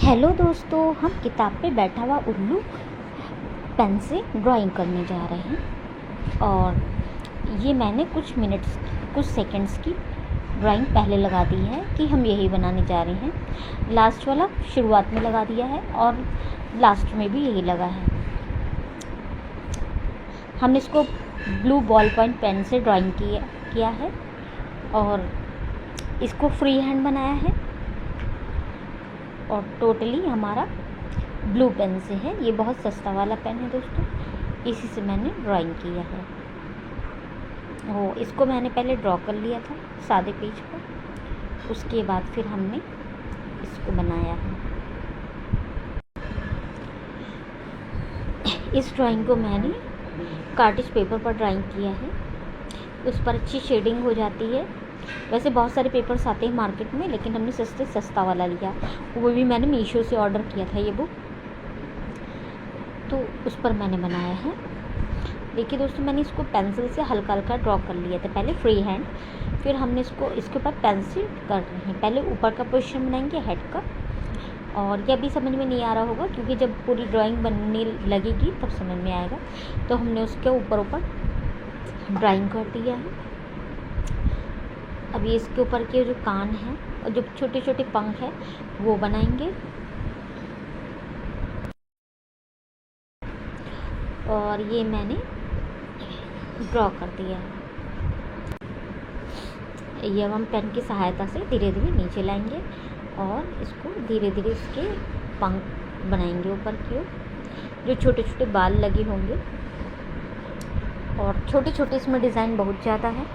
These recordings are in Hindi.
हेलो दोस्तों, हम किताब पे बैठा हुआ उल्लू पेन से ड्राइंग करने जा रहे हैं। और ये मैंने कुछ सेकंड्स की ड्राइंग पहले लगा दी है कि हम यही बनाने जा रहे हैं। लास्ट वाला शुरुआत में लगा दिया है और लास्ट में भी यही लगा है। हमने इसको ब्लू बॉल पॉइंट पेन से ड्राइंग किया है और इसको फ्री हैंड बनाया है और टोटली हमारा ब्लू पेन से है। ये बहुत सस्ता वाला पेन है दोस्तों, इसी से मैंने ड्राइंग किया है। इसको मैंने पहले ड्रॉ कर लिया था सादे पेज पर, उसके बाद फिर हमने इसको बनाया है। इस ड्राइंग को मैंने कार्टिज पेपर पर ड्राइंग किया है, उस पर अच्छी शेडिंग हो जाती है। वैसे बहुत सारे पेपर्स आते हैं मार्केट में, लेकिन हमने सस्ता वाला लिया। वो भी मैंने मीशो से ऑर्डर किया था ये बुक, तो उस पर मैंने बनाया है। देखिए दोस्तों, मैंने इसको पेंसिल से हल्का हल्का ड्रॉ कर लिया था पहले फ्री हैंड, फिर हमने इसके ऊपर पेंसिल कर रहे हैं। पहले ऊपर का पोजीशन बनाएंगे हेड का, और यह भी समझ में नहीं आ रहा होगा क्योंकि जब पूरी ड्राइंग बनने लगेगी तब समझ में आएगा। तो हमने उसके ऊपर ड्राइंग कर दिया है। अब ये इसके ऊपर के जो कान हैं और जो छोटे छोटे पंख हैं वो बनाएंगे। और ये मैंने ड्रॉ कर दिया है। ये हम पेन की सहायता से धीरे धीरे नीचे लाएंगे और इसको धीरे धीरे इसके पंख बनाएंगे ऊपर की ओर, जो छोटे छोटे बाल लगे होंगे। और छोटे छोटे इसमें डिज़ाइन बहुत ज़्यादा है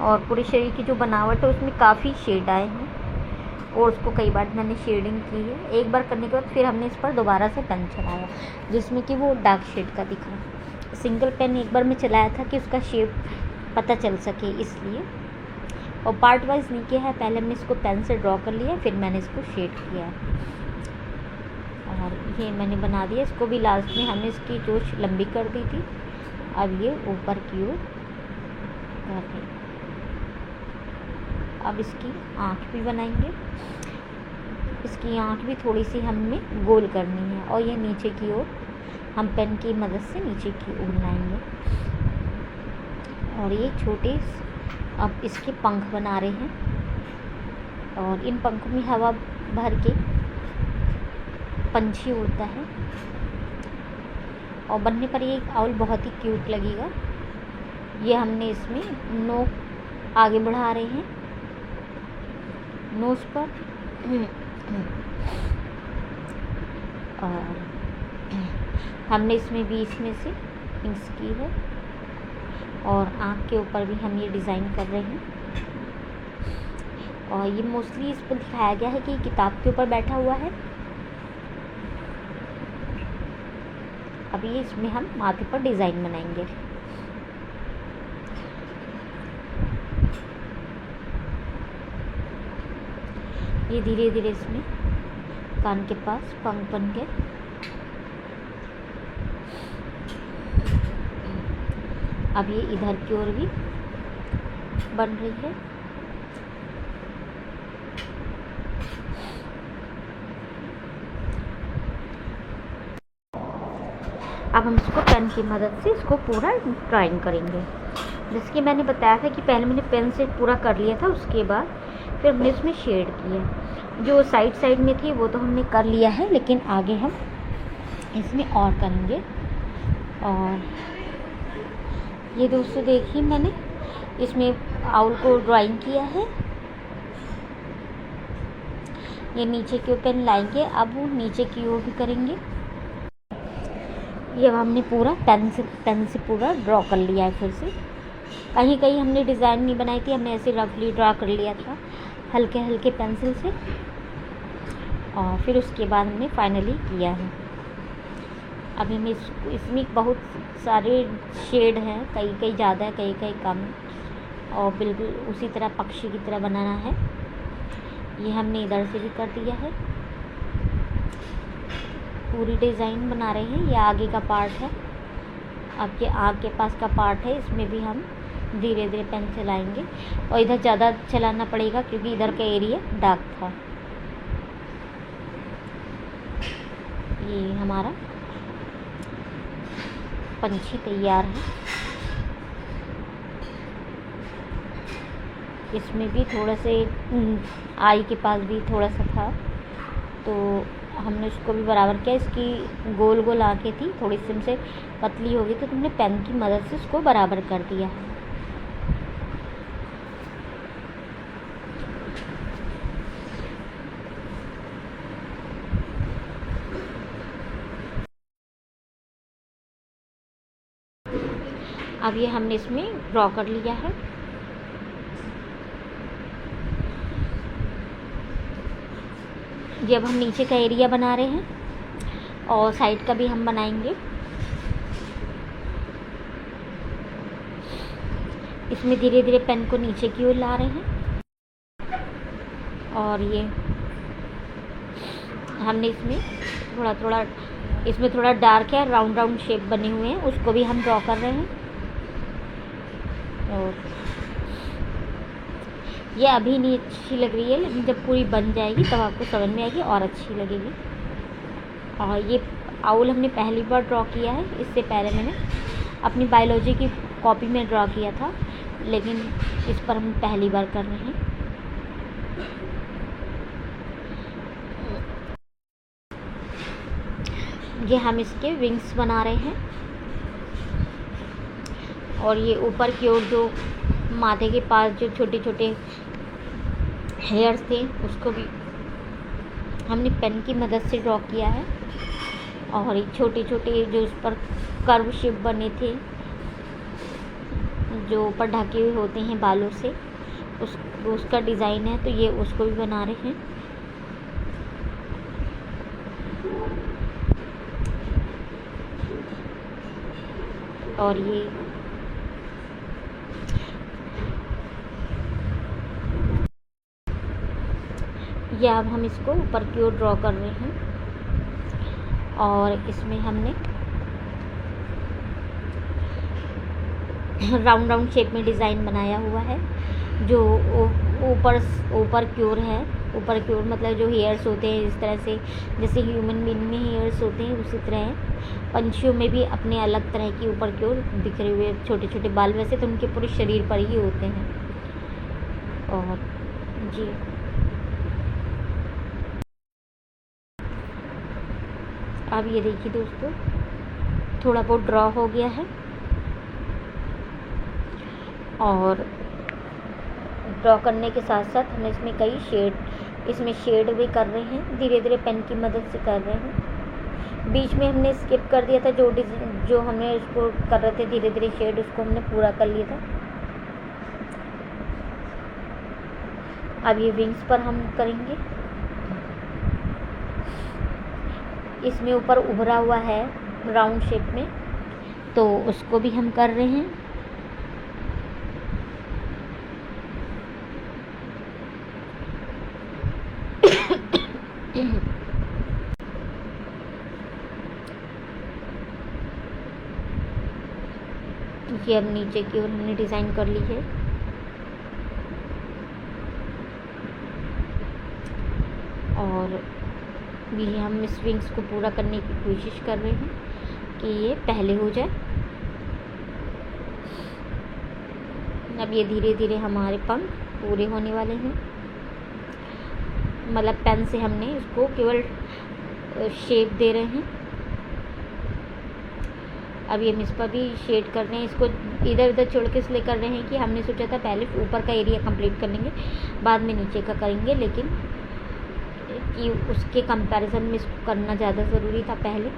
और पूरे शरीर की जो बनावट है उसमें काफ़ी शेड आए हैं और उसको कई बार मैंने शेडिंग की है। एक बार करने के बाद फिर हमने इस पर दोबारा से पेन चलाया जिसमें कि वो डार्क शेड का दिखा। सिंगल पेन एक बार मैं चलाया था कि उसका शेप पता चल सके इसलिए, और पार्ट वाइज नहीं किया है। पहले हमने इसको पेन से ड्रॉ कर लिया, फिर मैंने इसको शेड किया और ये मैंने बना दिया। इसको भी लास्ट में हमने इसकी चोंच लंबी कर दी थी, अब ये ऊपर की ओर कर रही। अब इसकी आँख भी बनाएंगे। इसकी आँख भी थोड़ी सी हमें गोल करनी है और ये नीचे की ओर हम पेन की मदद से नीचे की ओर लाएंगे। और ये छोटे अब इसके पंख बना रहे हैं और इन पंखों में हवा भर के पंछी उड़ता है और बनने पर ये आउल बहुत ही क्यूट लगेगा। ये हमने इसमें नोक आगे बढ़ा रहे हैं नोज़ पर और हमने इसमें बीच में से पिंक्स की है और आँख के ऊपर भी हम ये डिज़ाइन कर रहे हैं। और ये मोस्टली इस पर दिखाया गया है कि किताब के ऊपर बैठा हुआ है। अभी इसमें हम माथे पर डिज़ाइन बनाएंगे। ये धीरे धीरे इसमें कान के पास पंख बन के अब ये इधर की ओर भी बन रही है। अब हम इसको पेन की मदद से इसको पूरा ड्राइंग करेंगे। जैसे कि मैंने बताया था कि पहले मैंने पेन से पूरा कर लिया था, उसके बाद फिर हमने इसमें शेड किया। जो साइड में थी वो तो हमने कर लिया है, लेकिन आगे हम इसमें और करेंगे। और ये दोस्तों देखिए, मैंने इसमें आउल को ड्राइंग किया है। ये नीचे की ओर पेन लाएंगे, अब वो नीचे की ओर भी करेंगे। ये हमने पूरा पेन से पूरा ड्रॉ कर लिया है। फिर से कहीं कहीं हमने डिज़ाइन नहीं बनाई थी, हमने ऐसे रफली ड्रॉ कर लिया था हल्के हल्के पेंसिल से, और फिर उसके बाद हमने फाइनली किया है। अभी मैं इसमें बहुत सारे शेड हैं, कई ज़्यादा है, कई कम, और बिल्कुल उसी तरह पक्षी की तरह बनाना है। ये हमने इधर से भी कर दिया है। पूरी डिज़ाइन बना रहे हैं। ये आगे का पार्ट है, आपके आग के पास का पार्ट है, इसमें भी हम धीरे धीरे पेन चलाएंगे। और इधर ज़्यादा चलाना पड़ेगा क्योंकि इधर का एरिया डार्क था। ये हमारा पंछी तैयार है। इसमें भी थोड़ा से आई के पास भी थोड़ा सा था, तो हमने उसको भी बराबर किया। इसकी गोल गोल आँखें थी, थोड़ी सी हमसे पतली हो गई, तो तुमने पेन की मदद से उसको बराबर कर दिया। अब ये हमने इसमें ड्रॉ कर लिया है। जब हम नीचे का एरिया बना रहे हैं और साइड का भी हम बनाएंगे। इसमें धीरे धीरे पेन को नीचे की ओर ला रहे हैं, और ये हमने इसमें थोड़ा डार्क है, राउंड राउंड शेप बने हुए हैं, उसको भी हम ड्रॉ कर रहे हैं। और ये अभी नहीं अच्छी लग रही है, लेकिन जब पूरी बन जाएगी तब आपको समझ में आएगी और अच्छी लगेगी। और ये आउल हमने पहली बार ड्रॉ किया है, इससे पहले मैंने अपनी बायोलॉजी की कॉपी में ड्रॉ किया था, लेकिन इस पर हम पहली बार कर रहे हैं। ये हम इसके विंग्स बना रहे हैं, और ये ऊपर की ओर जो माथे के पास जो छोटे छोटे हेयर्स थे उसको भी हमने पेन की मदद से ड्रॉ किया है। और ये छोटे छोटे जो उस पर कर्व शेप बने थे, जो ऊपर ढके हुए होते हैं बालों से, उसका डिज़ाइन है, तो ये उसको भी बना रहे हैं। और ये अब हम इसको ऊपर की ओर ड्रॉ कर रहे हैं, और इसमें हमने राउंड राउंड शेप में डिज़ाइन बनाया हुआ है, जो ऊपर की ओर है। ऊपर की ओर मतलब जो हेयर्स होते हैं इस तरह से, जैसे ह्यूमन बीइंग में हेयर्स होते हैं उसी तरह है। पंछियों में भी अपने अलग तरह की ऊपर की ओर बिखरे हुए छोटे छोटे बाल, वैसे तो उनके पूरे शरीर पर ही होते हैं। और जी अब ये देखिए दोस्तों, थोड़ा बहुत ड्रॉ हो गया है, और ड्रॉ करने के साथ साथ हम इसमें शेड भी कर रहे हैं, धीरे धीरे पेन की मदद से कर रहे हैं। बीच में हमने स्किप कर दिया था, जो हमने उसको कर रहे थे धीरे धीरे शेड, उसको हमने पूरा कर लिया था। अब ये विंग्स पर हम करेंगे। इसमें ऊपर उभरा हुआ है राउंड शेप में, तो उसको भी हम कर रहे हैं। ये अब नीचे की ओर हमने डिज़ाइन कर ली है, और भी हम इस विंग्स को पूरा करने की कोशिश कर रहे हैं कि ये पहले हो जाए। अब ये धीरे धीरे हमारे पंख पूरे होने वाले हैं। मतलब पेन से हमने इसको केवल शेप दे रहे हैं। अब ये हम इस पर भी शेड कर रहे हैं, इसको इधर उधर छोड़ के इसलिए कर रहे हैं कि हमने सोचा था पहले ऊपर का एरिया कंप्लीट कर लेंगे, बाद में नीचे का करेंगे, लेकिन कि उसके कंपैरिजन में इसको करना ज़्यादा ज़रूरी था पहले,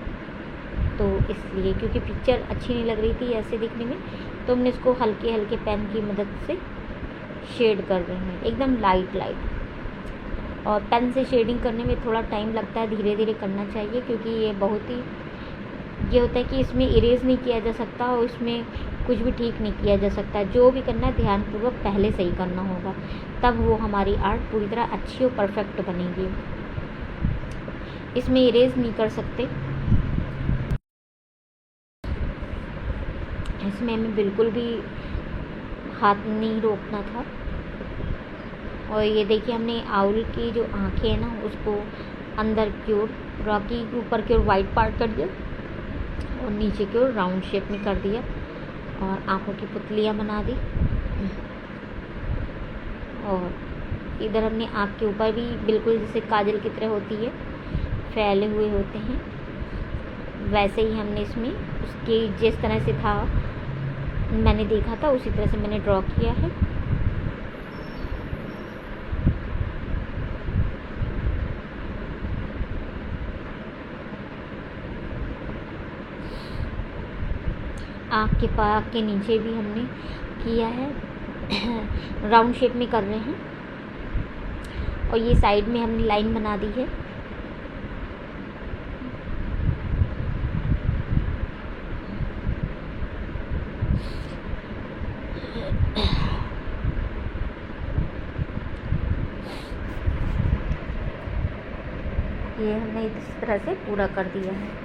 तो इसलिए क्योंकि पिक्चर अच्छी नहीं लग रही थी ऐसे दिखने में, तो हमने इसको हल्के हल्के पेन की मदद से शेड कर रहे हैं, एकदम लाइट। और पेन से शेडिंग करने में थोड़ा टाइम लगता है, धीरे धीरे करना चाहिए, क्योंकि ये बहुत ही ये होता है कि इसमें इरेज नहीं किया जा सकता और इसमें कुछ भी ठीक नहीं किया जा सकता। जो भी करना है ध्यानपूर्वक पहले सही करना होगा, तब वो हमारी आर्ट पूरी तरह अच्छी और परफेक्ट बनेगी। इसमें इरेज नहीं कर सकते, इसमें हमें बिल्कुल भी हाथ नहीं रोकना था। और ये देखिए हमने आउल की जो आँखें हैं ना, उसको अंदर की ओर रॉकी के ऊपर की ओर वाइट पार्ट कर दिया और नीचे की ओर राउंड शेप में कर दिया और आँखों की पुतलियाँ बना दी। और इधर हमने आँख के ऊपर भी बिल्कुल जैसे काजल की तरह होती है, फैले हुए होते हैं, वैसे ही हमने इसमें उसके जिस तरह से था मैंने देखा था उसी तरह से मैंने ड्रॉ किया है। आँख के नीचे भी हमने किया है, राउंड शेप में कर रहे हैं। और ये साइड में हमने लाइन बना दी है। ये हमने इस तरह से पूरा कर दिया है।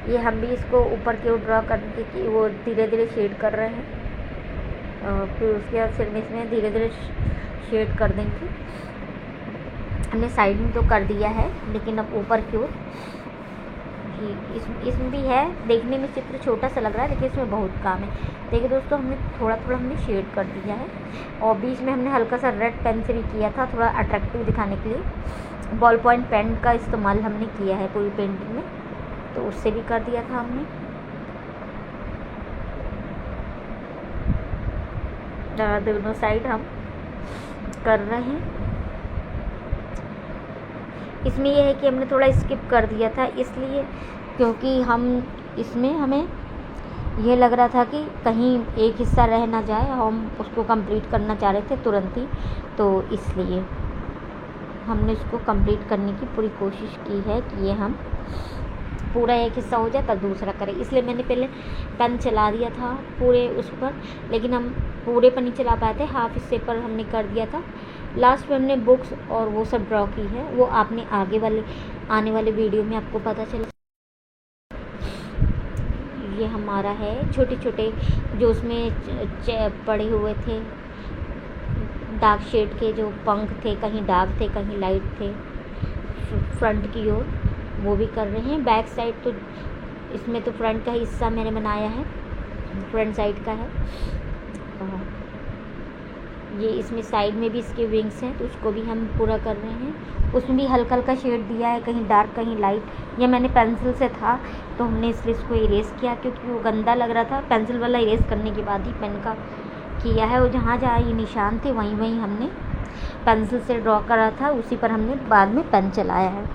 ये हम भी इसको ऊपर की ओर ड्रॉ करने की वो धीरे धीरे शेड कर रहे हैं और फिर उसके बाद फिर इसमें धीरे धीरे शेड कर देंगे। हमने साइड में तो कर दिया है लेकिन अब ऊपर की ओर इसमें भी है। देखने में चित्र छोटा सा लग रहा है लेकिन इसमें बहुत काम है। देखिए दोस्तों, हमने थोड़ा थोड़ा हमने शेड कर दिया है और बीच में हमने हल्का सा रेड पेन से भी किया था, थोड़ा अट्रैक्टिव दिखाने के लिए। बॉल पॉइंट पेन का इस्तेमाल हमने किया है पूरी पेंटिंग में, तो उससे भी कर दिया था हमने। दोनों साइड हम कर रहे हैं। इसमें यह है कि हमने थोड़ा स्किप कर दिया था इसलिए क्योंकि हम इसमें हमें यह लग रहा था कि कहीं एक हिस्सा रह ना जाए, हम उसको कंप्लीट करना चाह रहे थे तुरंत ही, तो इसलिए हमने इसको कंप्लीट करने की पूरी कोशिश की है कि ये हम पूरा एक हिस्सा हो जाए तब दूसरा करें। इसलिए मैंने पहले पेन चला दिया था पूरे उस पर, लेकिन हम पूरे पर नहीं चला पाए थे, हाफ हिस्से पर हमने कर दिया था। लास्ट में हमने बुक्स और वो सब ड्रॉ की है, वो आपने आने वाले वीडियो में आपको पता चला। ये हमारा है छोटे छोटे जो उसमें पड़े हुए थे डार्क शेड के जो पंख थे, कहीं डार्क थे कहीं लाइट थे फ्रंट की ओर, वो भी कर रहे हैं। बैक साइड तो इसमें तो फ्रंट का हिस्सा मैंने बनाया है, फ्रंट साइड का है। और ये इसमें साइड में भी इसके विंग्स हैं तो उसको भी हम पूरा कर रहे हैं। उसमें भी हल्का हल्का शेड दिया है, कहीं डार्क कहीं लाइट। ये मैंने पेंसिल से था तो हमने इसलिए इसको इरेज़ किया क्योंकि वो गंदा लग रहा था। पेंसिल वाला इरेज़ करने के बाद ही पेन का किया है। और जहाँ जहाँ ये निशान थे वहीं वहीं हमने पेंसिल से ड्रॉ करा था, उसी पर हमने बाद में पेन चलाया है।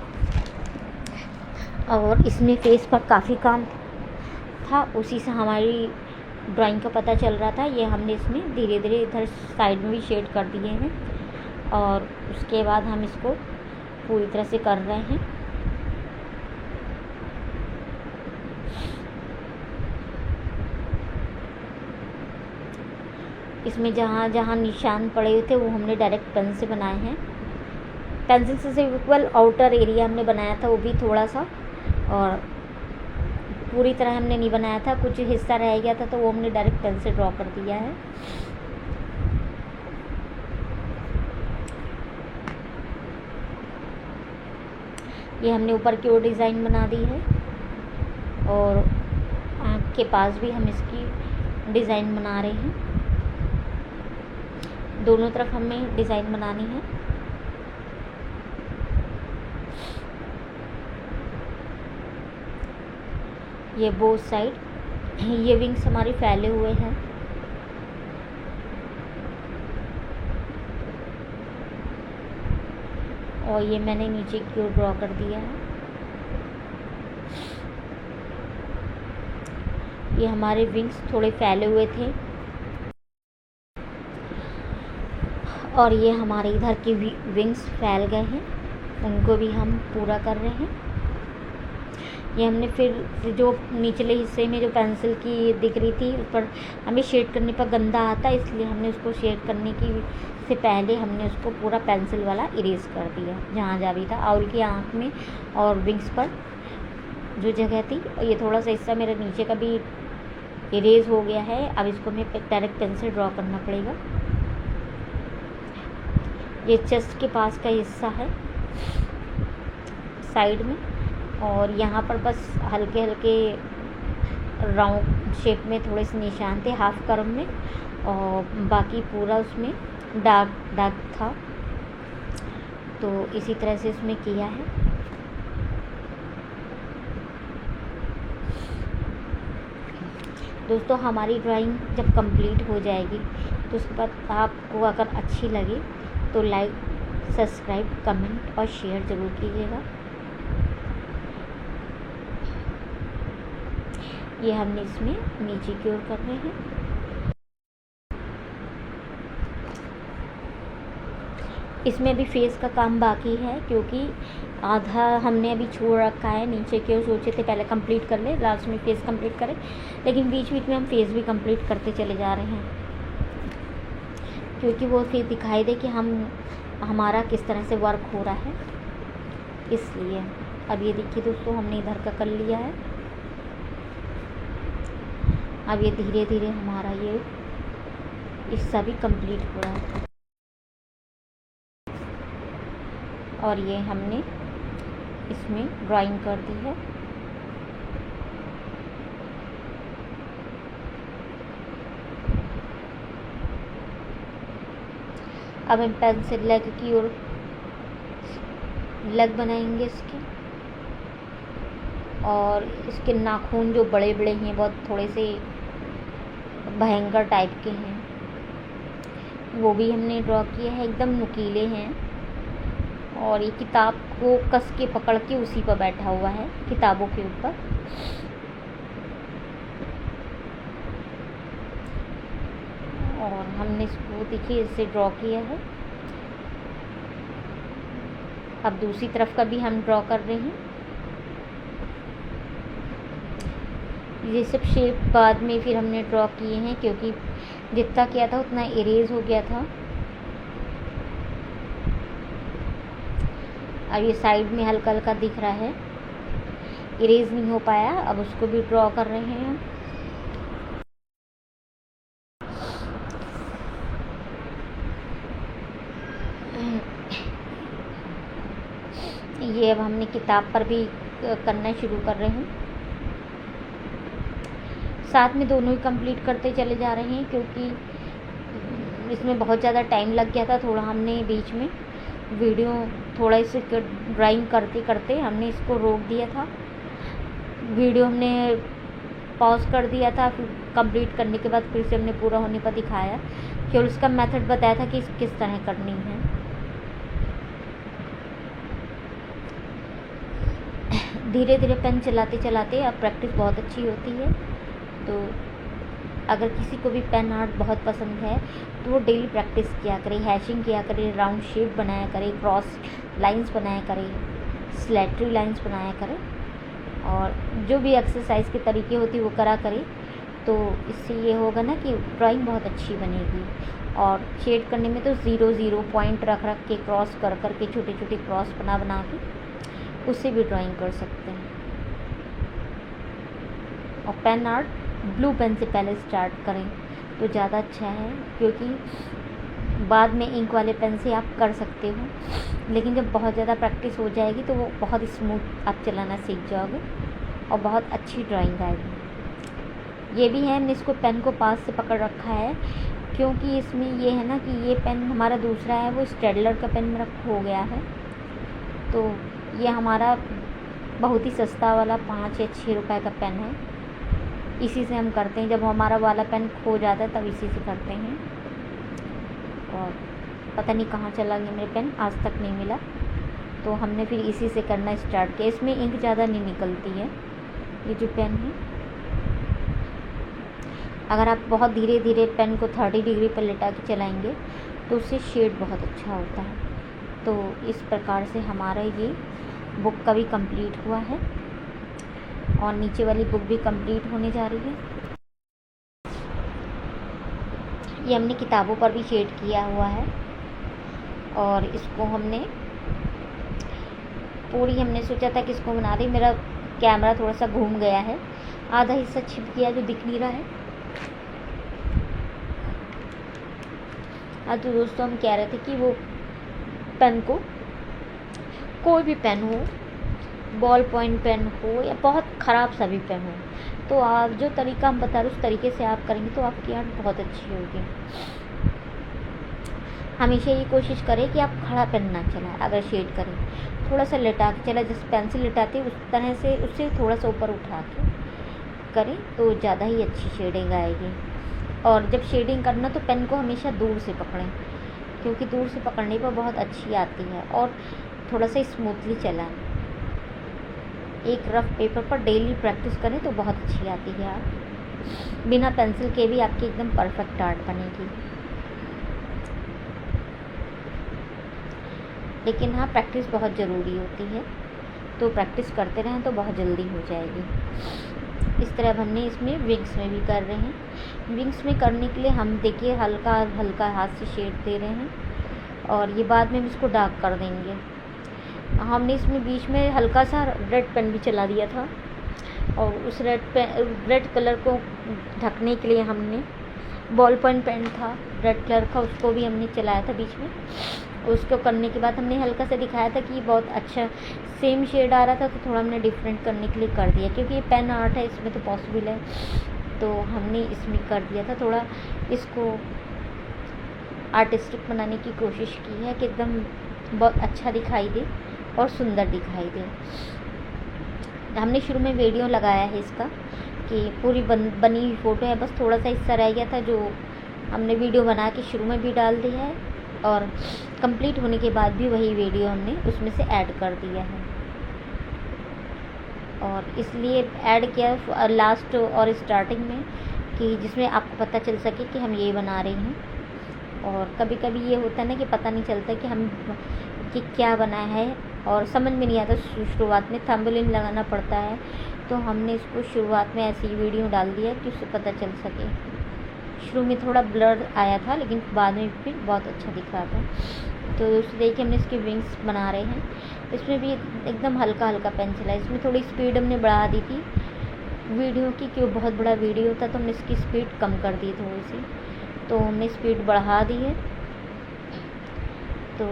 और इसमें फेस पर काफ़ी काम था, उसी से हमारी ड्राइंग का पता चल रहा था। ये हमने इसमें धीरे धीरे इधर साइड में भी शेड कर दिए हैं और उसके बाद हम इसको पूरी तरह से कर रहे हैं। इसमें जहाँ जहाँ निशान पड़े हुए थे वो हमने डायरेक्ट पेन से बनाए हैं। पेंसिल से इक्वल आउटर एरिया हमने बनाया था, वो भी थोड़ा सा, और पूरी तरह हमने नहीं बनाया था, कुछ हिस्सा रह गया था तो वो हमने डायरेक्ट पेन से ड्रॉ कर दिया है। ये हमने ऊपर की ओर डिज़ाइन बना दी है और आँख के पास भी हम इसकी डिज़ाइन बना रहे हैं। दोनों तरफ हमें डिज़ाइन बनानी है। ये बोथ साइड ये विंग्स हमारे फैले हुए हैं। और ये मैंने नीचे की ओर ड्रॉ कर दिया है। ये हमारे विंग्स थोड़े फैले हुए थे और ये हमारे इधर के विंग्स फैल गए हैं, उनको भी हम पूरा कर रहे हैं। ये हमने फिर जो निचले हिस्से में जो पेंसिल की दिख रही थी उस पर हमें शेड करने पर गंदा आता, इसलिए हमने उसको शेड करने की से पहले हमने उसको पूरा पेंसिल वाला इरेज कर दिया जहाँ जहाँ भी था। आउल की आँख में और विंग्स पर जो जगह थी, ये थोड़ा सा हिस्सा मेरा नीचे का भी इरेज हो गया है। अब इसको हमें डायरेक्ट पेन से ड्रॉ करना पड़ेगा। ये चेस्ट के पास का हिस्सा है साइड में, और यहाँ पर बस हल्के हल्के राउंड शेप में थोड़े से निशान थे हाफ कर्व में, और बाकी पूरा उसमें डार्क डार्क था। तो इसी तरह से इसमें किया है। दोस्तों हमारी ड्राइंग जब कंप्लीट हो जाएगी तो उसके बाद आपको अगर अच्छी लगे तो लाइक, सब्सक्राइब, कमेंट और शेयर ज़रूर कीजिएगा। ये हमने इसमें नीचे की ओर कर रहे हैं। इसमें भी फेस का काम बाकी है, क्योंकि आधा हमने अभी छोड़ रखा है नीचे की ओर। सोचे थे पहले कंप्लीट कर ले, लास्ट में फेस कंप्लीट करें, लेकिन बीच बीच में हम फेस भी कंप्लीट करते चले जा रहे हैं, क्योंकि वो फिर दिखाई दे कि हमारा किस तरह से वर्क हो रहा है, इसलिए। अब ये देखिए दोस्तों, हमने इधर का कर लिया है। अब ये धीरे धीरे हमारा ये हिस्सा भी कंप्लीट हो रहा है, और ये हमने इसमें ड्राइंग कर दी है। अब हम पेन से लेग की ओर लेग बनाएंगे इसके, और इसके नाखून जो बड़े बड़े हैं, बहुत थोड़े से भयंकर टाइप के हैं, वो भी हमने ड्रॉ किए हैं। एकदम नुकीले हैं, और ये किताब को कस के पकड़ के उसी पर बैठा हुआ है, किताबों के ऊपर। और हमने इसको देखिए इससे ड्रॉ किया है। अब दूसरी तरफ का भी हम ड्रॉ कर रहे हैं। ये सब शेप बाद में फिर हमने ड्रॉ किए हैं, क्योंकि जितना किया था उतना इरेज हो गया था। अब ये साइड में हल्का हल्का दिख रहा है, इरेज नहीं हो पाया। अब उसको भी ड्रॉ कर रहे हैं हम। ये अब हमने किताब पर भी करना शुरू कर रहे हैं। साथ में दोनों ही कंप्लीट करते चले जा रहे हैं, क्योंकि इसमें बहुत ज़्यादा टाइम लग गया था। थोड़ा हमने बीच में वीडियो थोड़ा इसे ड्राइंग करते करते हमने इसको रोक दिया था। वीडियो हमने पॉज कर दिया था, फिर कंप्लीट करने के बाद फिर से हमने पूरा होने पर दिखाया, केवल उसका मेथड बताया था कि किस तरह करनी है। धीरे धीरे पेन चलाते चलाते अब प्रैक्टिस बहुत अच्छी होती है। तो अगर किसी को भी पेन आर्ट बहुत पसंद है तो वो डेली प्रैक्टिस किया करे, हैशिंग किया करे, राउंड शेप बनाया करे, क्रॉस लाइंस बनाया करे, स्लैटरी लाइंस बनाया करे, और जो भी एक्सरसाइज के तरीके होती है वो करा करे। तो इससे ये होगा ना कि ड्राइंग बहुत अच्छी बनेगी। और शेड करने में तो 0 पॉइंट रख रख के, क्रॉस कर कर के, छोटे छोटे क्रॉस बना के उससे भी ड्राइंग कर सकते हैं। और पेन आर्ट ब्लू पेन से पहले स्टार्ट करें तो ज़्यादा अच्छा है, क्योंकि बाद में इंक वाले पेन से आप कर सकते हो, लेकिन जब बहुत ज़्यादा प्रैक्टिस हो जाएगी तो वो बहुत स्मूथ आप चलाना सीख जाओगे और बहुत अच्छी ड्राइंग आएगी। ये भी है, हमने इसको पेन को पास से पकड़ रखा है, क्योंकि इसमें ये है ना कि ये पेन हमारा दूसरा है, वो स्टेडलर का पेन मेरा खो गया है। तो ये हमारा बहुत ही सस्ता वाला 5 या 6 रुपए का पेन है, इसी से हम करते हैं। जब हमारा वाला पेन खो जाता है तब इसी से करते हैं। और पता नहीं कहाँ चला गया मेरे पेन, आज तक नहीं मिला, तो हमने फिर इसी से करना स्टार्ट किया। इसमें इंक ज़्यादा नहीं निकलती है, ये जो पेन है। अगर आप बहुत धीरे धीरे पेन को 30 डिग्री पर लेटा के चलाएंगे तो उससे शेड बहुत अच्छा होता है। तो इस प्रकार से हमारा ये बुक का भी कंप्लीट हुआ है, और नीचे वाली बुक भी कंप्लीट होने जा रही है। ये हमने किताबों पर भी शेड किया हुआ है, और इसको हमने पूरी हमने सोचा था कि इसको बना रही। मेरा कैमरा थोड़ा सा घूम गया है, आधा हिस्सा छिप गया जो दिख नहीं रहा है, हाँ तो दोस्तों हम कह रहे थे कि वो पेन को, कोई भी पेन हो, बॉल पॉइंट पेन हो या बहुत ख़राब सा भी पेन हो, तो आप जो तरीका हम बता रहे उस तरीके से आप करेंगे तो आपकी आर्ट बहुत अच्छी होगी। हमेशा ये कोशिश करें कि आप खड़ा पेन ना चलाएं। अगर शेड करें थोड़ा सा लेटा के चला, जैसे पेंसिल लेटाते उस तरह से उससे थोड़ा सा ऊपर उठा के करें तो ज़्यादा ही अच्छी शेडिंग आएगी। और जब शेडिंग करना तो पेन को हमेशा दूर से पकड़ें, क्योंकि दूर से पकड़ने पर बहुत अच्छी आती है। और थोड़ा सा स्मूथली चलाएं। एक रफ पेपर पर डेली प्रैक्टिस करें तो बहुत अच्छी आती है आर्ट। बिना पेंसिल के भी आपकी एकदम परफेक्ट आर्ट बनेगी। लेकिन हाँ, प्रैक्टिस बहुत ज़रूरी होती है, तो प्रैक्टिस करते रहें तो बहुत जल्दी हो जाएगी। इस तरह हमने इसमें विंग्स में भी कर रहे हैं। विंग्स में करने के लिए हम देखिए हल्का हल्का हाथ से शेड दे रहे हैं और ये बाद में हम इसको डार्क कर देंगे। हमने इसमें बीच में हल्का सा रेड पेन भी चला दिया था और उस रेड कलर को ढकने के लिए हमने बॉल पॉइंट पेन था रेड कलर का, उसको भी हमने चलाया था बीच में। उसको करने के बाद हमने हल्का सा दिखाया था कि बहुत अच्छा सेम शेड आ रहा था, तो थोड़ा हमने डिफरेंट करने के लिए कर दिया, क्योंकि ये पेन आर्ट है इसमें तो पॉसिबल है, तो हमने इसमें कर दिया था। थोड़ा इसको आर्टिस्टिक बनाने की कोशिश की है कि एकदम बहुत अच्छा दिखाई दे और सुंदर दिखाई दे। हमने शुरू में वीडियो लगाया है इसका कि पूरी बनी हुई फ़ोटो है, बस थोड़ा सा हिस्सा रह गया था जो हमने वीडियो बना के शुरू में भी डाल दिया है और कंप्लीट होने के बाद भी वही वीडियो हमने उसमें से ऐड कर दिया है। और इसलिए ऐड किया लास्ट और स्टार्टिंग में कि जिसमें आपको पता चल सके कि हम ये बना रहे हैं। और कभी कभी ये होता है ना कि पता नहीं चलता कि हम कि क्या बना है और समझ में नहीं आता। शुरुआत में थंबनेल लगाना पड़ता है, तो हमने इसको शुरुआत में ऐसी वीडियो डाल दिया कि उससे पता चल सके। शुरू में थोड़ा ब्लर आया था लेकिन बाद में फिर बहुत अच्छा दिख रहा था। तो दोस्तों देखिए हमने इसके विंग्स बना रहे हैं। इसमें भी एकदम हल्का हल्का पेंसिल है। इसमें थोड़ी स्पीड हमने बढ़ा दी थी वीडियो की, क्यों बहुत बड़ा वीडियो था तो हमने इसकी स्पीड कम कर दी थोड़ी सी, तो हमने स्पीड बढ़ा दी है। तो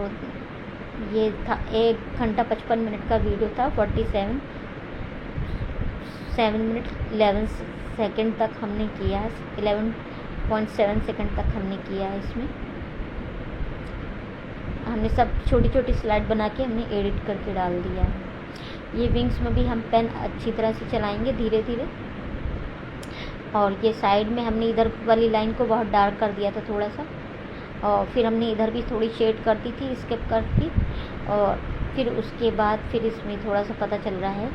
ये था 1 घंटा 55 मिनट का वीडियो था। 7 मिनट 11 सेकेंड तक हमने किया है, 11.7 सेकेंड तक हमने किया है। इसमें हमने सब छोटी छोटी स्लाइड बना के हमने एडिट करके डाल दिया है। ये विंग्स में भी हम पेन अच्छी तरह से चलाएंगे धीरे धीरे। और ये साइड में हमने इधर वाली लाइन को बहुत डार्क कर दिया था थोड़ा सा, और फिर हमने इधर भी थोड़ी शेड कर दी थी स्केप करके। और फिर उसके बाद फिर इसमें थोड़ा सा पता चल रहा है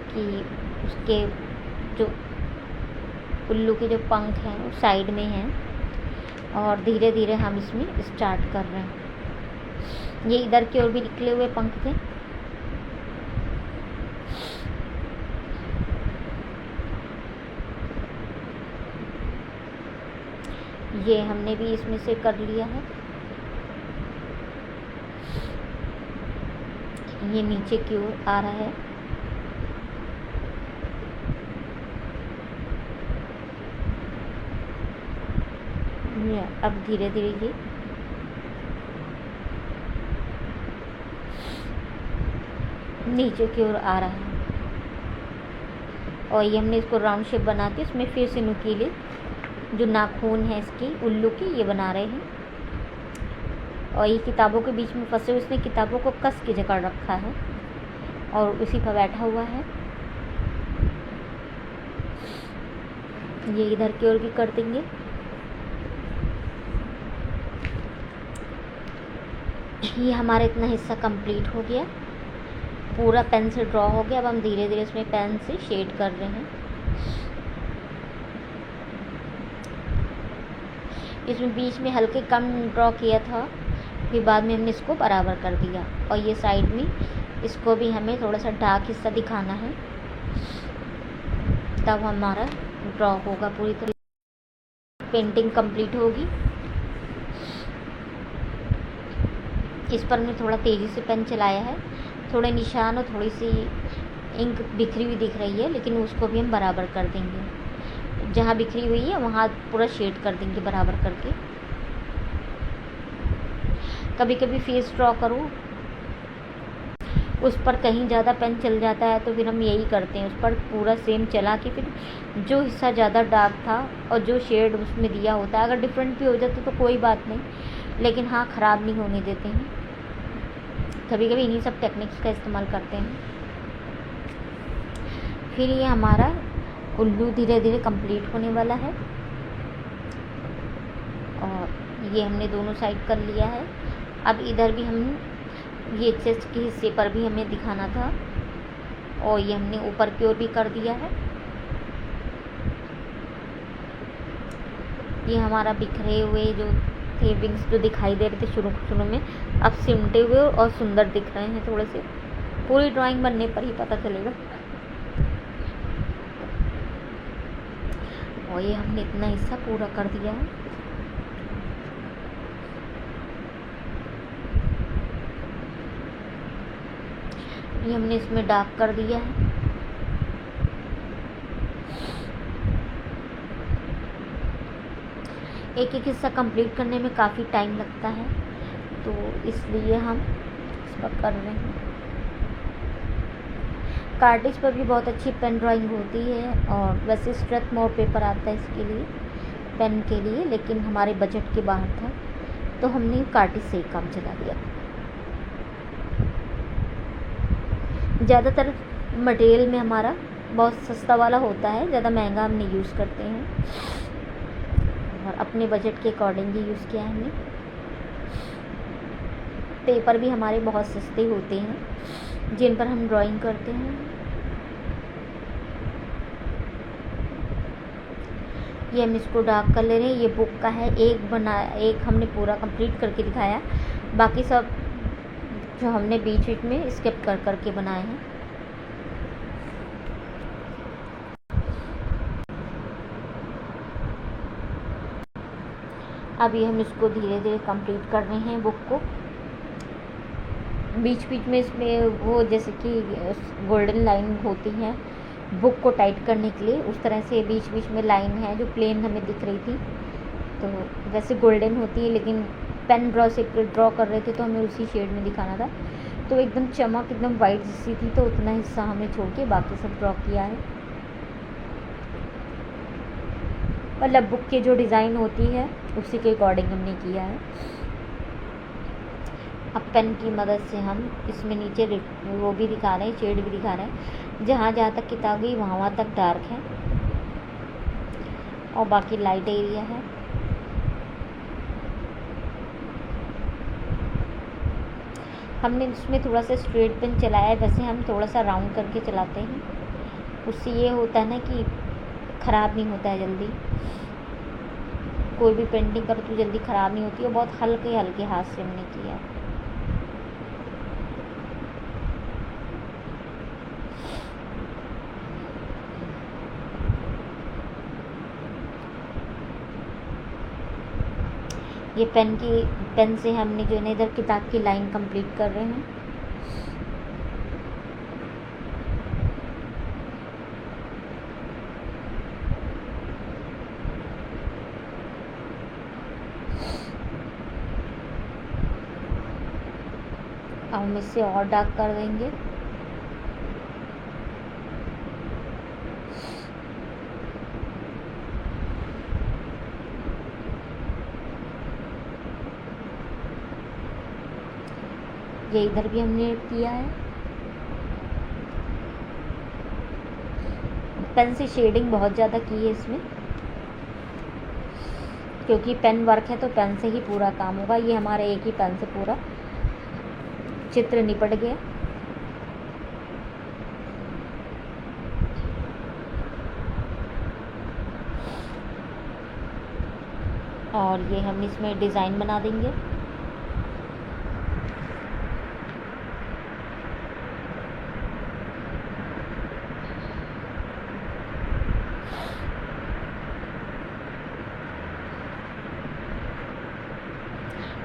कि उसके जो उल्लू के जो पंख हैं वो साइड में हैं, और धीरे धीरे हम इसमें स्टार्ट कर रहे हैं। ये इधर की ओर भी निकले हुए पंख थे। ये हमने भी इसमें से कर लिया है। ये नीचे की ओर आ रहा है। ये अब धीरे धीरे ये नीचे की ओर आ रहा है। और ये हमने इसको राउंड शेप बना के इसमें फिर से नुकीले जो नाखून है इसकी उल्लू की ये बना रहे हैं। और ये किताबों के बीच में फंसे हुए, उसने किताबों को कस के जकड़ रखा है और उसी पर बैठा हुआ है। ये इधर की ओर भी कर देंगे। ये हमारा इतना हिस्सा कंप्लीट हो गया, पूरा पेन से ड्रॉ हो गया। अब हम धीरे धीरे इसमें पेन से शेड कर रहे हैं। इसमें बीच में हल्के कम ड्रॉ किया था, फिर बाद में हमने इसको बराबर कर दिया। और ये साइड में इसको भी हमें थोड़ा सा डार्क हिस्सा दिखाना है, तब हमारा ड्रॉ होगा पूरी तरह, पेंटिंग कंप्लीट होगी। इस पर हमने थोड़ा तेज़ी से पेन चलाया है, थोड़े निशान और थोड़ी सी इंक बिखरी हुई दिख रही है, लेकिन उसको भी हम बराबर कर देंगे। जहाँ बिखरी हुई है वहाँ पूरा शेड कर देंगे बराबर करके। कभी कभी फेस ड्रॉ करो, उस पर कहीं ज़्यादा पेन चल जाता है तो फिर हम यही करते हैं, उस पर पूरा सेम चला के फिर जो हिस्सा ज़्यादा डार्क था और जो शेड उसमें दिया होता है, अगर डिफरेंट भी हो जाता तो कोई बात नहीं, लेकिन हाँ ख़राब नहीं होने देते हैं। कभी कभी इन्हीं सब टेक्निक्स का इस्तेमाल करते हैं। फिर ये हमारा उल्लू धीरे धीरे कंप्लीट होने वाला है और ये हमने दोनों साइड कर लिया है। अब इधर भी हम ये चेस्ट के हिस्से पर भी हमें दिखाना था और ये हमने ऊपर की ओर भी कर दिया है। ये हमारा बिखरे हुए जो थे विंग्स जो दिखाई दे रहे थे शुरू में, अब सिमटे हुए और सुंदर दिख रहे हैं थोड़े से। पूरी ड्राइंग बनने पर ही पता चलेगा। और ये हमने इतना हिस्सा पूरा कर दिया है। ये हमने इसमें डार्क कर दिया है। एक एक हिस्सा कंप्लीट करने में काफ़ी टाइम लगता है, तो इसलिए हम इस पर कर रहे हैं। कार्टेज पर भी बहुत अच्छी पेन ड्राइंग होती है और वैसे स्ट्रेथमोर पेपर आता है इसके लिए, पेन के लिए, लेकिन हमारे बजट के बाहर था तो हमने कार्टेज से ही काम चला दिया। ज़्यादातर मटेरियल में हमारा बहुत सस्ता वाला होता है, ज़्यादा महंगा हम नहीं यूज़ करते हैं और अपने बजट के अकॉर्डिंग ही यूज़ किया है हमने। पेपर भी हमारे बहुत सस्ते होते हैं जिन पर हम ड्राइंग करते हैं। ये हम इसको डार्क कर ले रहे हैं। ये बुक का है, एक हमने पूरा कंप्लीट करके दिखाया, बाकी सब जो हमने बीच बीच में स्किप कर करके बनाए हैं। अभी हम इसको धीरे धीरे कंप्लीट कर रहे हैं बुक को। बीच बीच में इसमें वो जैसे कि गोल्डन लाइन होती है बुक को टाइट करने के लिए, उस तरह से बीच बीच में लाइन है जो प्लेन हमें दिख रही थी, तो वैसे गोल्डन होती है, लेकिन पेन ड्रॉ कर रहे थे तो हमें उसी शेड में दिखाना था, तो एकदम चमक एकदम वाइट जैसी थी, तो उतना हिस्सा हमें छोड़ के बाकी सब ड्रॉ किया है। मतलब बुक की जो डिज़ाइन होती है उसी के अकॉर्डिंग हमने किया है। अब पेन की मदद से हम इसमें नीचे वो भी दिखा रहे हैं, शेड भी दिखा रहे हैं, जहाँ जहाँ तक किताब गई वहाँ तक डार्क है और बाकी लाइट एरिया है। हमने इसमें थोड़ा सा स्ट्रेट पेन चलाया है, वैसे हम थोड़ा सा राउंड करके चलाते हैं, उससे ये होता है ना कि ख़राब नहीं होता है जल्दी। कोई भी पेंटिंग करो तो जल्दी ख़राब नहीं होती है, बहुत हल्के हल्के हाथ से हमने किया। ये पेन से हमने जो है इधर किताब की लाइन कंप्लीट कर रहे हैं। अब हम इससे और डार्क कर देंगे। ये इधर भी हमने किया है। पेन से शेडिंग बहुत ज़्यादा की है इसमें, क्योंकि पेन वर्क है तो पेन से ही पूरा काम होगा। ये हमारा एक ही पेन से पूरा चित्र निपट गया। और ये हम इसमें डिज़ाइन बना देंगे।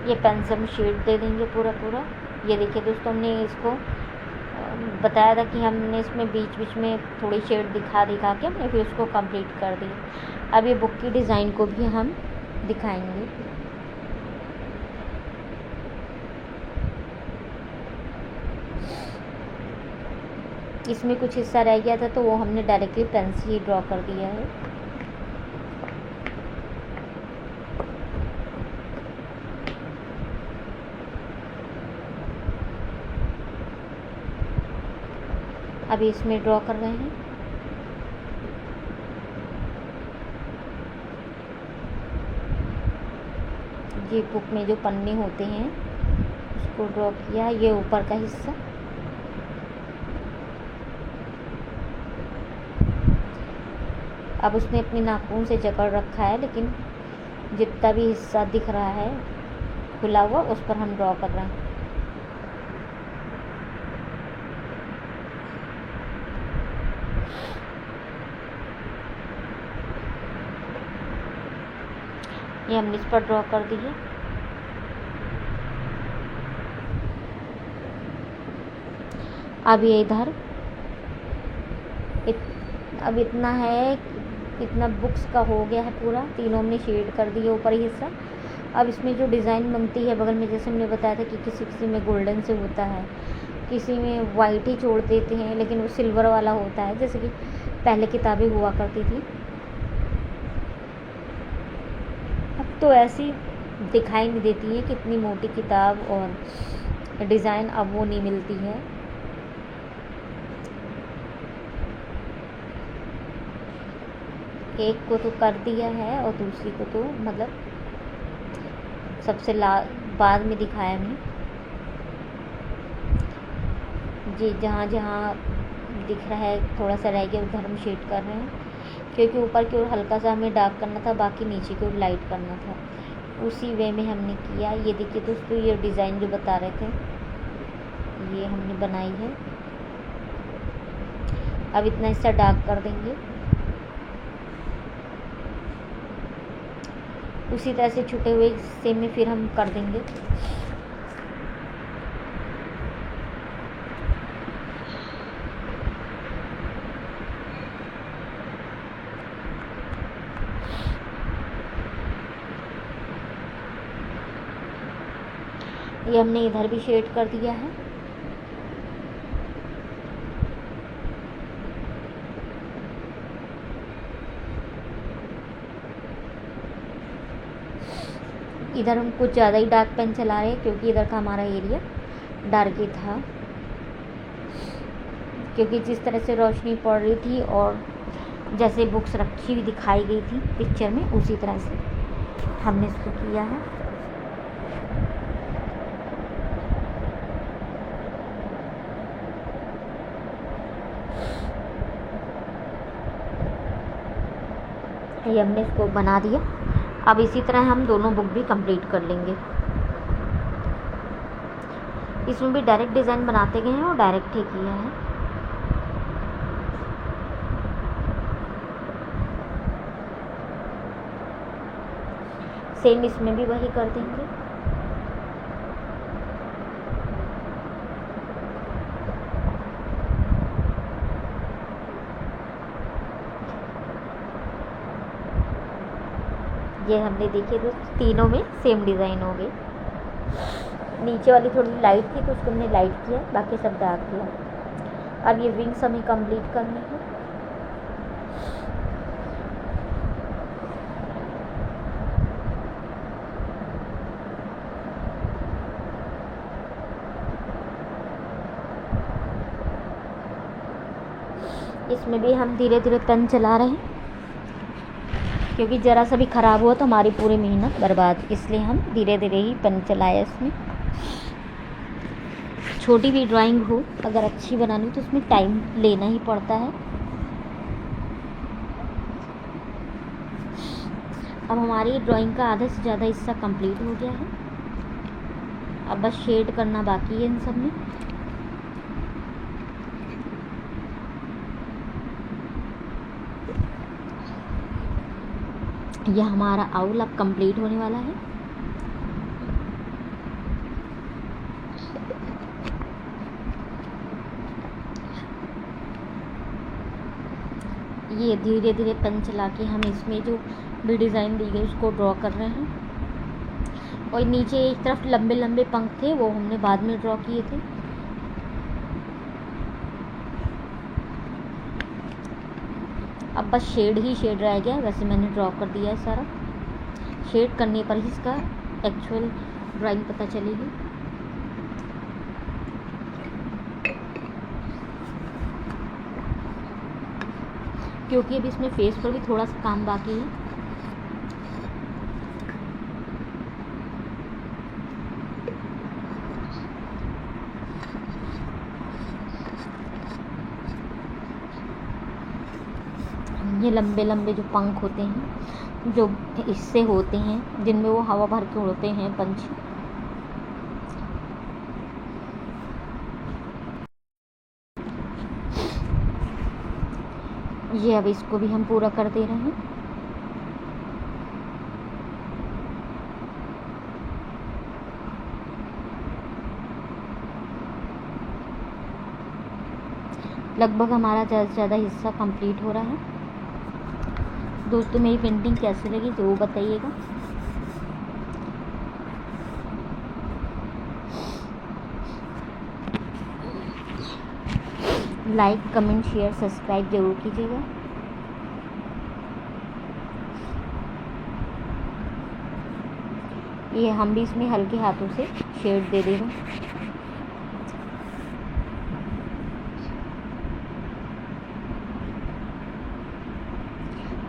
ये पेन से हम शेड दे देंगे पूरा। ये देखिए दोस्तों, हमने इसको बताया था कि हमने इसमें बीच बीच में थोड़ी शेड दिखा के हमने फिर उसको कंप्लीट कर दिया। अब ये बुक की डिज़ाइन को भी हम दिखाएंगे। इसमें कुछ हिस्सा रह गया था तो वो हमने डायरेक्टली पेन से ही ड्रॉ कर दिया है। अभी इसमें ड्रॉ कर रहे हैं। ये बुक में जो पन्ने होते हैं उसको ड्रॉ किया, ये ऊपर का हिस्सा। अब उसने अपनी नाखून से जकड़ रखा है, लेकिन जितना भी हिस्सा दिख रहा है खुला हुआ उस पर हम ड्रॉ कर रहे हैं। ये हमने इस पर ड्रॉ कर दी है। अब ये इधर अब इतना है, इतना बुक्स का हो गया है पूरा। तीनों में शेड कर दिया ऊपर ही हिस्सा। अब इसमें जो डिज़ाइन बनती है बगल में, जैसे हमने बताया था कि किसी किसी में गोल्डन से होता है, किसी में वाइट ही छोड़ देते हैं, लेकिन वो सिल्वर वाला होता है, जैसे कि पहले किताबें हुआ करती थी। अब तो ऐसी दिखाई नहीं देती है, कितनी मोटी किताब और डिज़ाइन अब वो नहीं मिलती है। एक को तो कर दिया है और दूसरी को तो मतलब सबसे बाद में दिखाया नहीं। जी जहाँ जहाँ दिख रहा है थोड़ा सा रह गया उधर हम शेड कर रहे हैं, क्योंकि ऊपर की ओर हल्का सा हमें डार्क करना था, बाकी नीचे की ओर लाइट करना था। उसी वे में हमने किया। ये देखिए दोस्तों, ये डिज़ाइन जो बता रहे थे ये हमने बनाई है। अब इतना हिस्सा डार्क कर देंगे। उसी तरह से छुटे हुए हिस्से में फिर हम कर देंगे। ये हमने इधर भी शेड कर दिया है। इधर हम कुछ ज़्यादा ही डार्क पेन चला रहे हैं, क्योंकि इधर का हमारा एरिया डार्क ही था, क्योंकि जिस तरह से रोशनी पड़ रही थी और जैसे बुक्स रखी हुई दिखाई गई थी पिक्चर में, उसी तरह से हमने इसको किया है। ये हमने इसको बना दिया। अब इसी तरह हम दोनों बुक भी कंप्लीट कर लेंगे। इसमें भी डायरेक्ट डिज़ाइन बनाते गए हैं और डायरेक्ट ही किया है। सेम इसमें भी वही कर देंगे। ये हमने देखिए दोस्तों, तीनों में सेम डिज़ाइन हो गए। नीचे वाली थोड़ी लाइट थी तो उसको हमने लाइट किया, बाकी सब डार्क किया। अब ये विंग्स हमें कंप्लीट करने हैं। इसमें भी हम धीरे धीरे पेन चला रहे हैं, क्योंकि ज़रा सा भी ख़राब हुआ तो हमारी पूरी मेहनत बर्बाद, इसलिए हम धीरे धीरे ही पेन चलाया। इसमें छोटी भी ड्राइंग हो अगर अच्छी बनानी हो तो उसमें टाइम लेना ही पड़ता है। अब हमारी ड्राइंग का आधे से ज़्यादा हिस्सा कंप्लीट हो गया है। अब बस शेड करना बाकी है इन सब में। यह हमारा आउल अब कंप्लीट होने वाला है। ये धीरे धीरे पेन चला के हम इसमें जो भी डिज़ाइन दी गई उसको ड्रॉ कर रहे हैं। और नीचे एक तरफ लंबे लंबे पंख थे, वो हमने बाद में ड्रॉ किए थे। अब बस शेड ही शेड रह गया, वैसे मैंने ड्रॉ कर दिया है सारा। शेड करने पर ही इसका एक्चुअल ड्राइंग पता चलेगी। क्योंकि अभी इसमें फेस पर भी थोड़ा सा काम बाकी है। ये लंबे लंबे जो पंख होते हैं, जो इससे होते हैं, जिनमें वो हवा भर के उड़ते हैं पंछी, ये अब इसको भी हम पूरा कर दे रहे हैं। लगभग हमारा ज़्यादा से ज़्यादा हिस्सा कंप्लीट हो रहा है। दोस्तों मेरी पेंटिंग कैसी लगी ज़रूर बताइएगा। लाइक कमेंट शेयर सब्सक्राइब जरूर कीजिएगा। ये हम भी इसमें हल्के हाथों से शेड दे रहे हैं।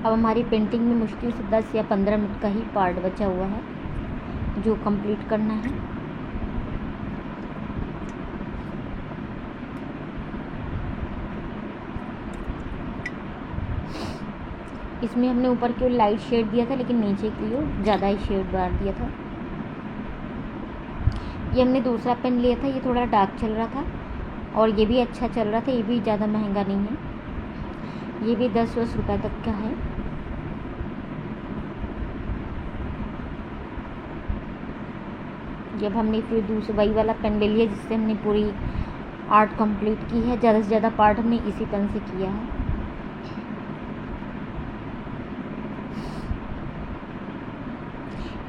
अब हमारी पेंटिंग में मुश्किल से 10 या 15 मिनट का ही पार्ट बचा हुआ है जो कंप्लीट करना है। इसमें हमने ऊपर की ओर लाइट शेड दिया था, लेकिन नीचे की ओर ज़्यादा ही शेड डाल दिया था। ये हमने दूसरा पेन लिया था, ये थोड़ा डार्क चल रहा था और ये भी अच्छा चल रहा था। ये भी ज़्यादा महंगा नहीं है, ये भी 10-10 रुपये तक का है। जब हमने फिर दूसरा वही वाला पेन ले लिया जिससे हमने पूरी आर्ट कंप्लीट की है। ज़्यादा से ज़्यादा पार्ट हमने इसी पेन से किया है।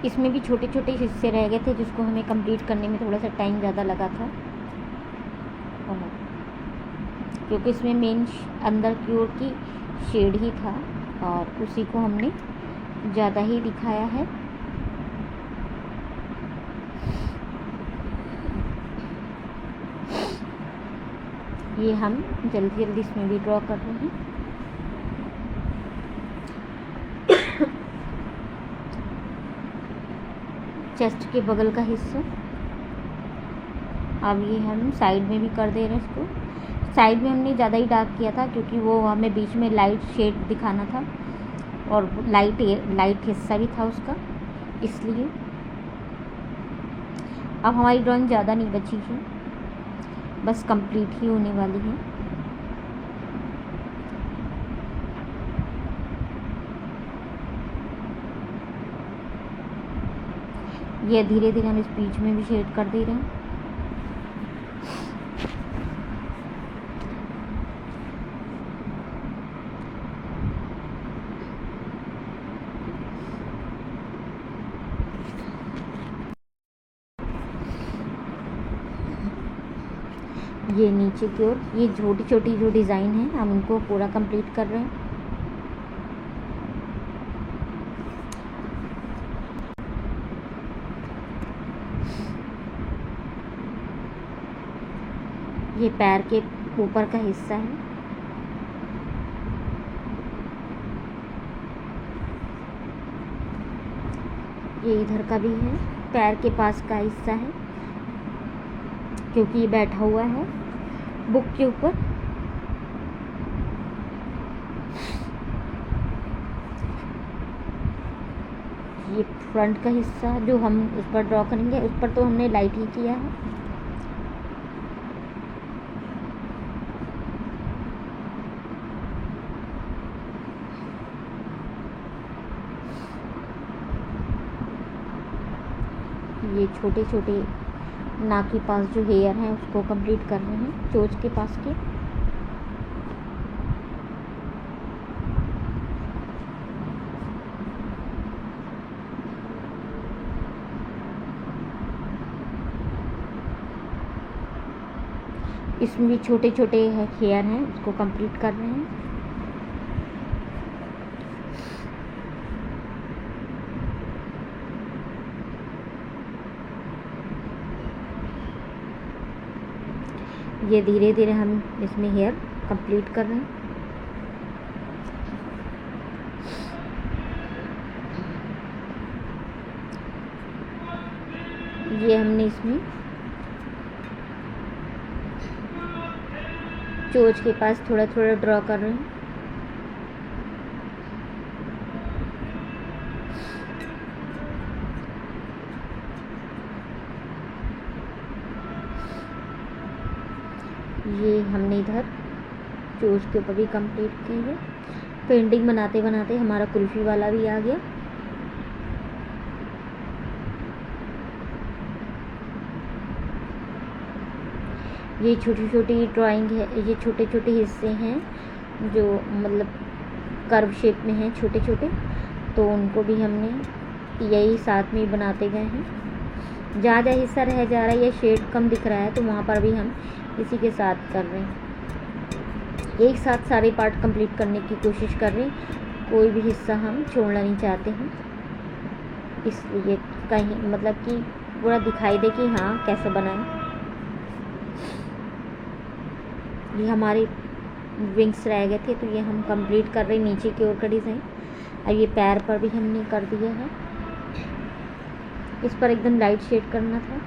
इसमें भी छोटे छोटे हिस्से रह गए थे जिसको हमें कंप्लीट करने में थोड़ा सा टाइम ज़्यादा लगा था, क्योंकि इसमें मेन अंदर की ओर की शेड ही था और उसी को हमने ज़्यादा ही दिखाया है। ये हम जल्दी जल्दी इसमें भी ड्रॉ कर रहे हैं। चेस्ट के बगल का हिस्सा अब ये हम साइड में भी कर दे रहे हैं। इसको साइड में हमने ज़्यादा ही डार्क किया था क्योंकि वो हमें बीच में लाइट शेड दिखाना था और लाइट हिस्सा भी था उसका, इसलिए। अब हमारी ड्राइंग ज़्यादा नहीं बची है, बस कंप्लीट ही होने वाली है। ये धीरे धीरे हम इस बीच में भी शेड कर दे रहे हैं। ये नीचे की ओर ये छोटी छोटी जो डिज़ाइन है हम उनको पूरा कंप्लीट कर रहे हैं। ये पैर के ऊपर का हिस्सा है। ये इधर का भी है, पैर के पास का हिस्सा है क्योंकि ये बैठा हुआ है बुक के ऊपर। ये फ्रंट का हिस्सा जो हम उस पर ड्रॉ करेंगे, उस पर तो हमने लाइट ही किया है। ये छोटे छोटे नाक के पास जो हेयर हैं उसको कंप्लीट कर रहे हैं, चोंच के पास के। इसमें भी छोटे छोटे हेयर हैं उसको कंप्लीट कर रहे हैं। ये धीरे धीरे हम इसमें हेयर कंप्लीट कर रहे हैं। ये हमने इसमें चोंच के पास थोड़ा थोड़ा ड्रॉ कर रहे हैं। ये हमने इधर चोंच के ऊपर भी कंप्लीट की है। पेंटिंग बनाते बनाते हमारा कुल्फ़ी वाला भी आ गया। ये छोटी छोटी ड्राइंग है, ये छोटे छोटे हिस्से हैं जो मतलब कर्व शेप में हैं छोटे छोटे, तो उनको भी हमने यही साथ में बनाते गए हैं। जहाँ जहाँ हिस्सा रह जा रहा है या शेड कम दिख रहा है तो वहाँ पर भी हम इसी के साथ कर रहे हैं। एक साथ सारे पार्ट कंप्लीट करने की कोशिश कर रहे हैं, कोई भी हिस्सा हम छोड़ना नहीं चाहते हैं, इसलिए कहीं मतलब कि पूरा दिखाई दे कि हाँ कैसे बना है। ये हमारे विंग्स रह गए थे तो ये हम कंप्लीट कर रहे हैं नीचे की ओर का डिज़ाइन। अब ये पैर पर भी हमने कर दिया है, इस पर एकदम लाइट शेड करना था।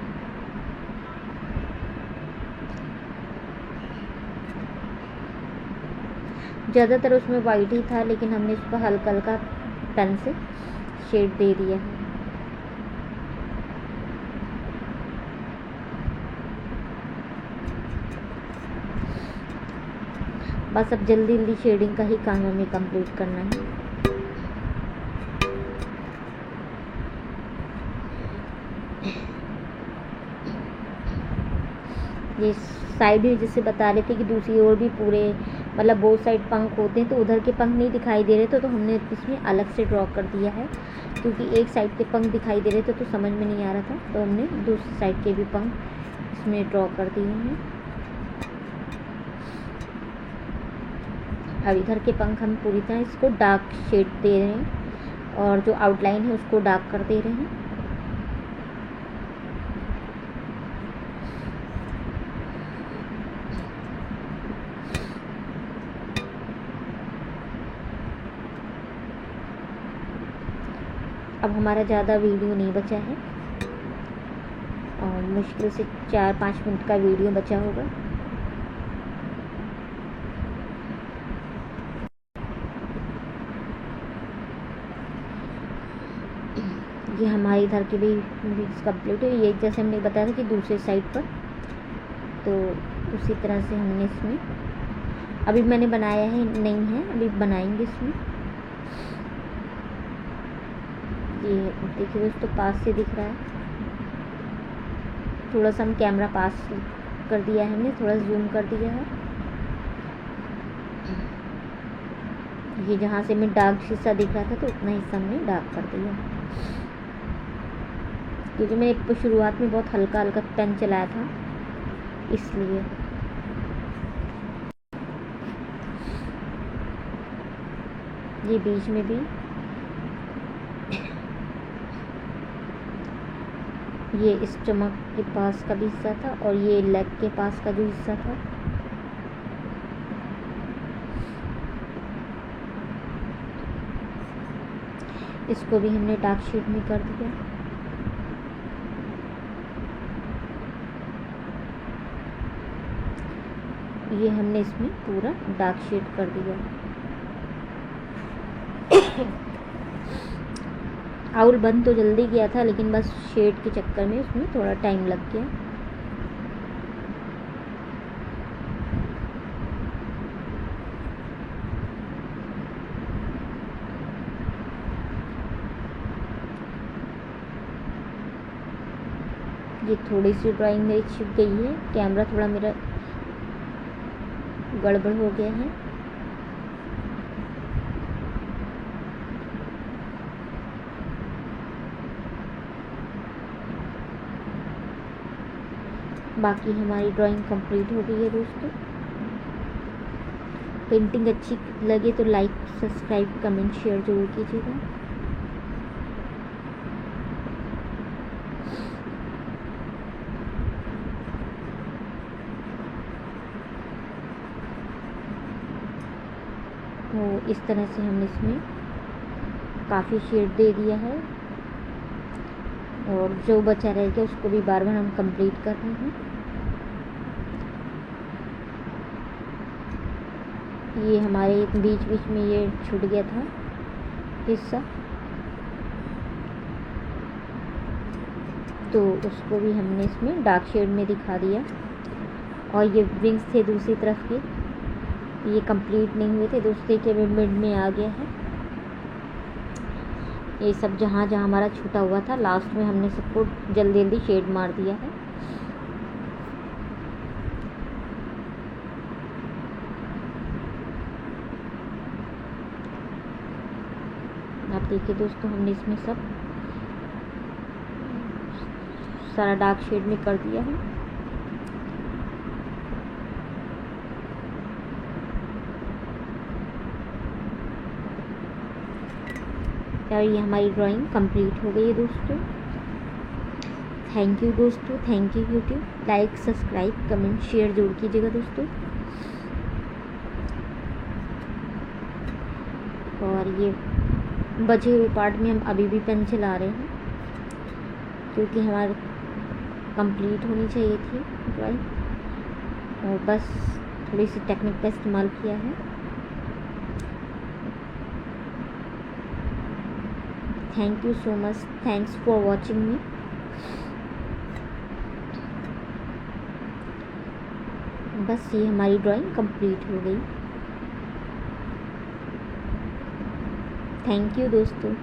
ज़्यादातर उसमें वाइट ही था लेकिन हमने इस पर हल्का हल्का पेन से शेड दे दिया है। बस अब जल्दी जल्दी शेडिंग का ही काम हमें कंप्लीट करना है। ये साइड में जैसे बता रहे थे कि दूसरी ओर भी पूरे मतलब बोथ साइड पंख होते हैं, तो उधर के पंख नहीं दिखाई दे रहे थे तो हमने इसमें अलग से ड्रॉ कर दिया है, क्योंकि एक साइड के पंख दिखाई दे रहे थे तो समझ में नहीं आ रहा था, तो हमने दूसरी साइड के भी पंख इसमें ड्रॉ कर दिए हैं। अब इधर के पंख हम पूरी तरह इसको डार्क शेड दे रहे हैं और जो आउटलाइन है उसको डार्क कर दे रहे हैं। अब हमारा ज़्यादा वीडियो नहीं बचा है और मुश्किल से 4-5 मिनट का वीडियो बचा होगा। ये हमारे इधर की भी कंप्लीट है। ये जैसे हमने बताया था कि दूसरे साइड पर, तो उसी तरह से हमने इसमें अभी मैंने बनाया है नहीं है, अभी बनाएंगे इसमें। ये देखिए दोस्तों पास से दिख रहा है, थोड़ा सा हम कैमरा पास कर दिया है, हमने थोड़ा जूम कर दिया है। ये जहाँ से मैं डार्क हिस्सा दिख रहा था तो उतना हिस्सा हमने डार्क कर दिया, क्योंकि मैंने शुरुआत में बहुत हल्का हल्का पेन चलाया था इसलिए। ये बीच में भी ये स्टमक के पास का भी हिस्सा था और ये लेग के पास का जो हिस्सा था इसको भी हमने डार्क शेड में कर दिया। ये हमने इसमें पूरा डार्क शेड कर दिया। आउल बन तो जल्दी गया था लेकिन बस शेड के चक्कर में उसमें थोड़ा टाइम लग गया। ये थोड़ी सी ड्राइंग मेरी छिप गई है, कैमरा थोड़ा मेरा गड़बड़ हो गया है। बाकी हमारी ड्राइंग कंप्लीट हो गई है दोस्तों। पेंटिंग अच्छी लगे तो लाइक सब्सक्राइब कमेंट शेयर जरूर कीजिएगा। तो इस तरह से हमने इसमें काफ़ी शेड दे दिया है, और जो बचा रह गया उसको भी बार बार हम कंप्लीट कर रहे हैं। ये हमारे बीच बीच में ये छूट गया था हिस्सा, तो उसको भी हमने इसमें डार्क शेड में दिखा दिया। और ये विंग्स थे दूसरी तरफ के, ये कंप्लीट नहीं हुए थे, दूसरे के मिड में आ गया है। ये सब जहाँ जहाँ हमारा छूटा हुआ था लास्ट में हमने सबको जल्दी जल्दी शेड मार दिया है। आप देखिए दोस्तों, हमने इसमें सब सारा डार्क शेड में कर दिया है। और ये हमारी ड्राइंग कंप्लीट हो गई है दोस्तों। थैंक यू दोस्तों, thank you YouTube. Like, subscribe, comment, share जरूर कीजिएगा दोस्तों। और ये बचे हुए पार्ट में हम अभी भी पेन चला रहे हैं, क्योंकि हमारे कंप्लीट होनी चाहिए थी ड्राइंग, और बस थोड़ी सी टेक्निक का इस्तेमाल किया है। Thank you so much, thanks for watching मी। बस ये हमारी ड्राइंग कंप्लीट हो गई। थैंक यू दोस्तों।